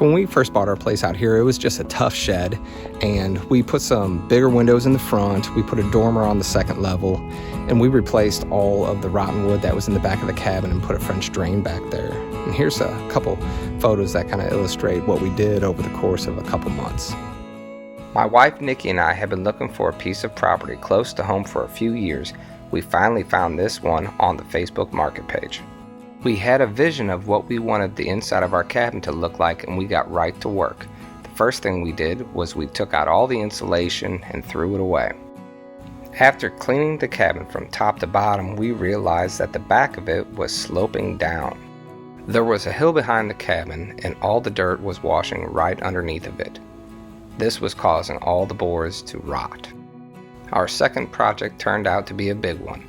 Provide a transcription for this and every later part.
So when we first bought our place out here, it was just a tough shed, and we put some bigger windows in the front, we put a dormer on the second level, and we replaced all of the rotten wood that was in the back of the cabin and put a French drain back there. And here's a couple photos that kind of illustrate what we did over the course of a couple months. My wife Nikki and I have been looking for a piece of property close to home for a few years. We finally found this one on the Facebook market page. We had a vision of what we wanted the inside of our cabin to look like, and we got right to work. The first thing we did was we took out all the insulation and threw it away. After cleaning the cabin from top to bottom, we realized that the back of it was sloping down. There was a hill behind the cabin, and all the dirt was washing right underneath of it. This was causing all the boards to rot. Our second project turned out to be a big one.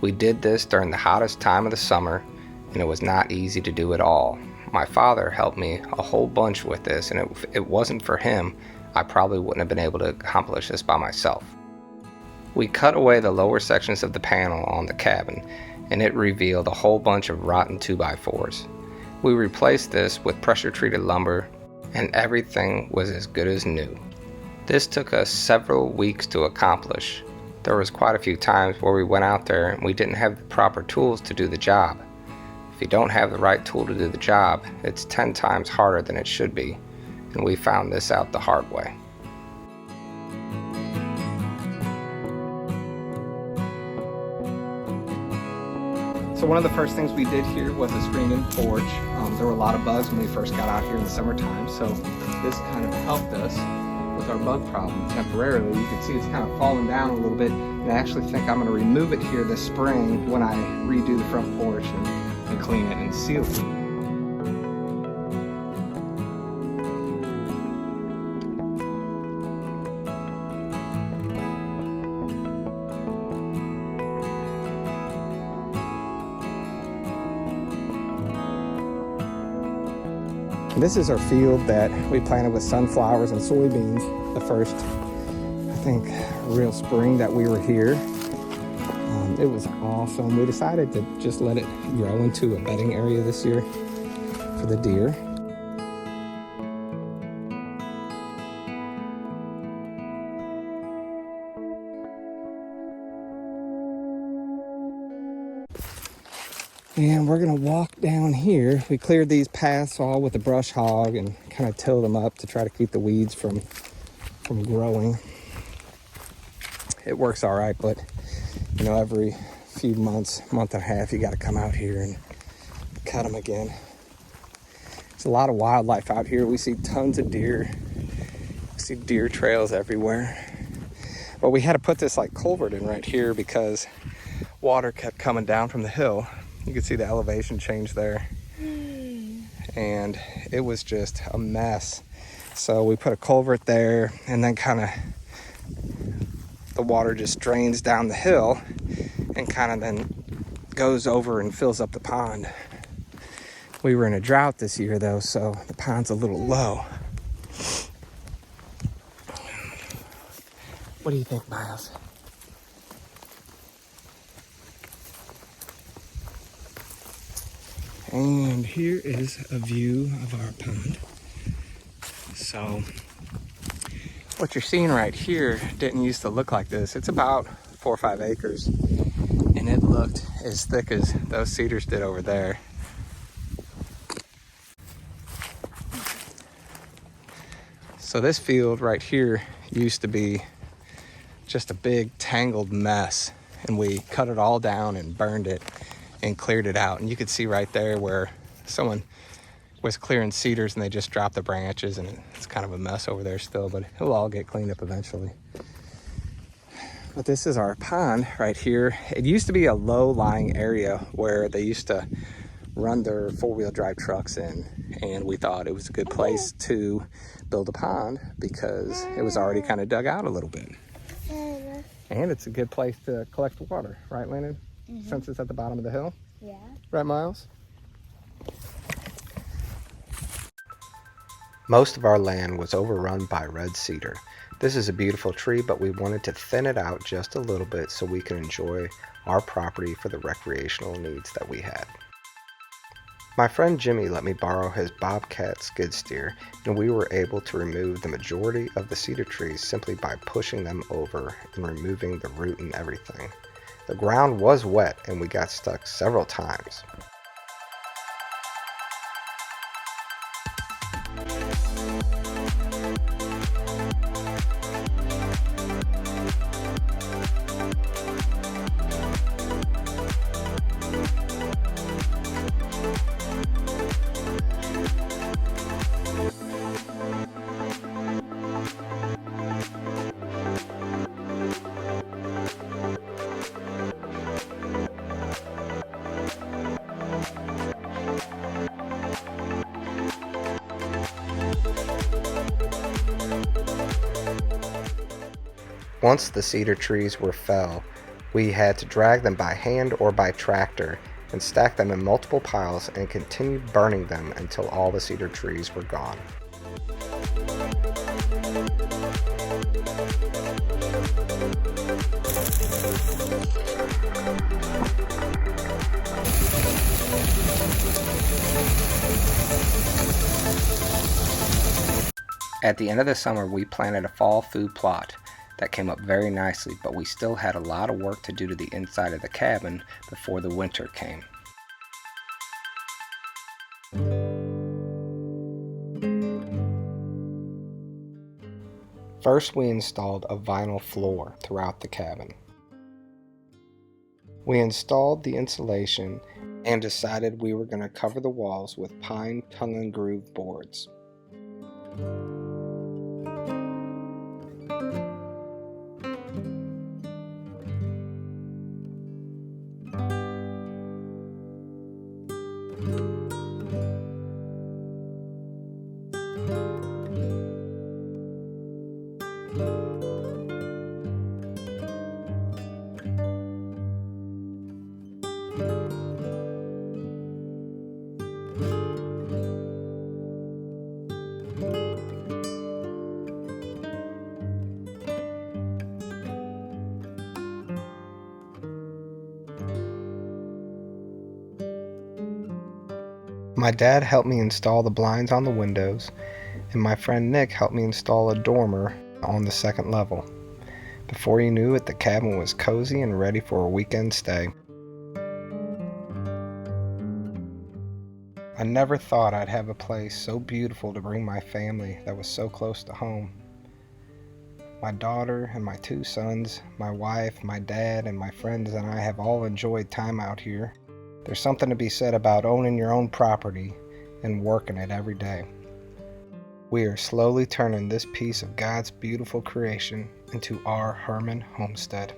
We did this during the hottest time of the summer, and it was not easy to do at all. My father helped me a whole bunch with this, and if it wasn't for him, I probably wouldn't have been able to accomplish this by myself. We cut away the lower sections of the panel on the cabin, and it revealed a whole bunch of rotten 2x4s. We replaced this with pressure-treated lumber, and everything was as good as new. This took us several weeks to accomplish. There was quite a few times where we went out there and we didn't have the proper tools to do the job. If you don't have the right tool to do the job, it's 10 times harder than it should be, and we found this out the hard way. So one of the first things we did here was a screened-in porch. There were a lot of bugs when we first got out here in the summertime, so this kind of helped us with our bug problem temporarily. You can see it's kind of fallen down a little bit, and I actually think I'm going to remove it here this spring when I redo the front porch and clean it and seal it. This is our field that we planted with sunflowers and soybeans the first, I think, real spring that we were here. It was awesome. We decided to just let it grow into a bedding area this year for the deer. And we're gonna walk down here. We cleared these paths all with a brush hog and kind of tilled them up to try to keep the weeds from growing. It works all right, but you know, every few months, month and a half, you got to come out here and cut them again. There's a lot of wildlife out here. We see tons of deer. We see deer trails everywhere. But we had to put this like culvert in right here because water kept coming down from the hill. You can see the elevation change there. And it was just a mess. So we put a culvert there, and then kind of the water just drains down the hill and kind of then goes over and fills up the pond. We were in a drought this year though, so the pond's a little low. What do you think, Miles? And here is a view of our pond. So what you're seeing right here didn't used to look like this. It's about 4 or 5 acres, and it looked as thick as those cedars did over there. So this field right here used to be just a big tangled mess, and we cut it all down and burned it and cleared it out. And you could see right there where someone was clearing cedars and they just dropped the branches, and it's kind of a mess over there still, but it'll all get cleaned up eventually. But this is our pond right here. It used to be a low-lying area where they used to run their four-wheel drive trucks in, and we thought it was a good place to build a pond because it was already kind of dug out a little bit. And it's a good place to collect water, right, Landon? Since it's at the bottom of the hill? Yeah. Right, Miles? Most of our land was overrun by red cedar. This is a beautiful tree, but we wanted to thin it out just a little bit so we can enjoy our property for the recreational needs that we had. My friend Jimmy let me borrow his Bobcat skid steer, and we were able to remove the majority of the cedar trees simply by pushing them over and removing the root and everything. The ground was wet and we got stuck several times. Once the cedar trees were fell, we had to drag them by hand or by tractor and stack them in multiple piles and continued burning them until all the cedar trees were gone. At the end of the summer, we planted a fall food plot that came up very nicely, but we still had a lot of work to do to the inside of the cabin before the winter came. First, we installed a vinyl floor throughout the cabin. We installed the insulation and decided we were going to cover the walls with pine tongue and groove boards. My dad helped me install the blinds on the windows, and my friend Nick helped me install a dormer on the second level. Before you knew it, the cabin was cozy and ready for a weekend stay. I never thought I'd have a place so beautiful to bring my family that was so close to home. My daughter and my 2 sons, my wife, my dad, and my friends and I have all enjoyed time out here. There's something to be said about owning your own property and working it every day. We are slowly turning this piece of God's beautiful creation into Our Hermann Homestead.